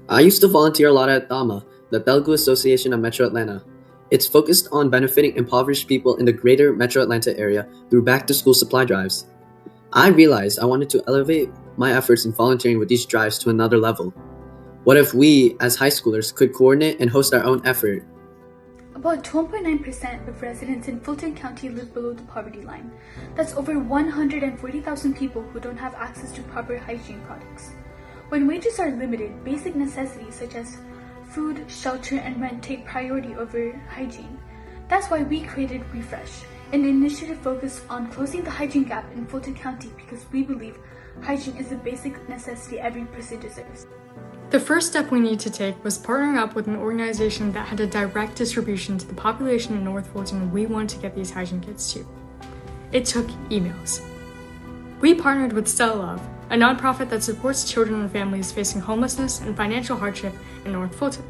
I used to volunteer a lot at DAMA, the Telugu Association of Metro Atlanta. It's focused on benefiting impoverished people in the greater Metro Atlanta area through back to school supply drives. I realized I wanted to elevate my efforts in volunteering with these drives to another level. What if we, as high schoolers, could coordinate and host our own effort? About 12.9% of residents in Fulton County live below the poverty line. That's over 140,000 people who don't have access to proper hygiene products. When wages are limited, basic necessities such as food, shelter, and rent take priority over hygiene. That's why we created Refresh, an initiative focused on closing the hygiene gap in Fulton County because we believe hygiene is a basic necessity every person deserves. The first step we needed to take was partnering up with an organization that had a direct distribution to the population in North Fulton we wanted to get these hygiene kits to. It took emails. We partnered with Stella Love, a nonprofit that supports children and families facing homelessness and financial hardship in North Fulton.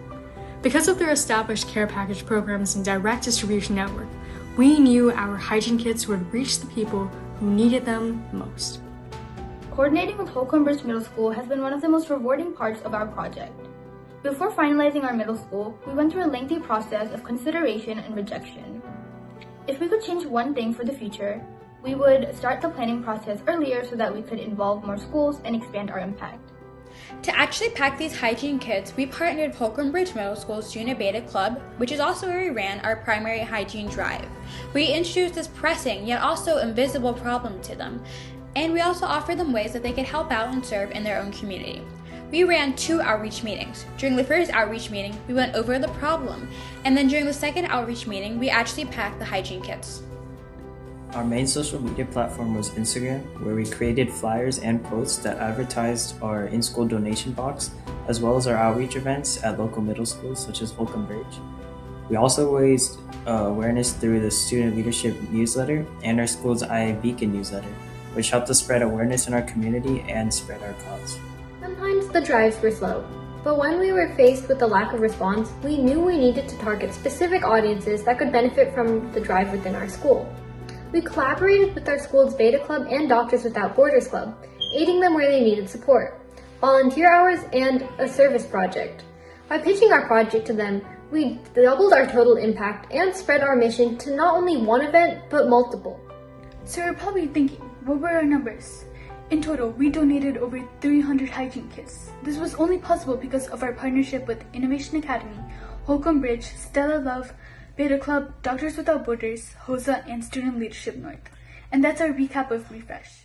Because of their established care package programs and direct distribution network, we knew our hygiene kits would reach the people who needed them most. Coordinating with Holcomb Bridge Middle School has been one of the most rewarding parts of our project. Before finalizing our middle school, we went through a lengthy process of consideration and rejection. If we could change one thing for the future, we would start the planning process earlier so that we could involve more schools and expand our impact. To actually pack these hygiene kits, we partnered with Holcomb Bridge Middle School's Junior Beta Club, which is also where we ran our primary hygiene drive. We introduced this pressing yet also invisible problem to them, and we also offered them ways that they could help out and serve in their own community. We ran 2 outreach meetings. During the first outreach meeting, we went over the problem, and then during the second outreach meeting, we actually packed the hygiene kits. Our main social media platform was Instagram, where we created flyers and posts that advertised our in-school donation box, as well as our outreach events at local middle schools such as Holcomb Bridge. We also raised awareness through the Student Leadership newsletter and our school's IA Beacon newsletter, which helped us spread awareness in our community and spread our cause. Sometimes the drives were slow, but when we were faced with the lack of response, we knew we needed to target specific audiences that could benefit from the drive within our school. We collaborated with our school's Beta Club and Doctors Without Borders Club, aiding them where they needed support, volunteer hours, and a service project. By pitching our project to them, we doubled our total impact and spread our mission to not only one event, but multiple. So you're probably thinking, what were our numbers? In total, we donated over 300 hygiene kits. This was only possible because of our partnership with Innovation Academy, Holcomb Bridge, Stella Love, Beta Club, Doctors Without Borders, HOSA, and Student Leadership North. And that's our recap of Refresh.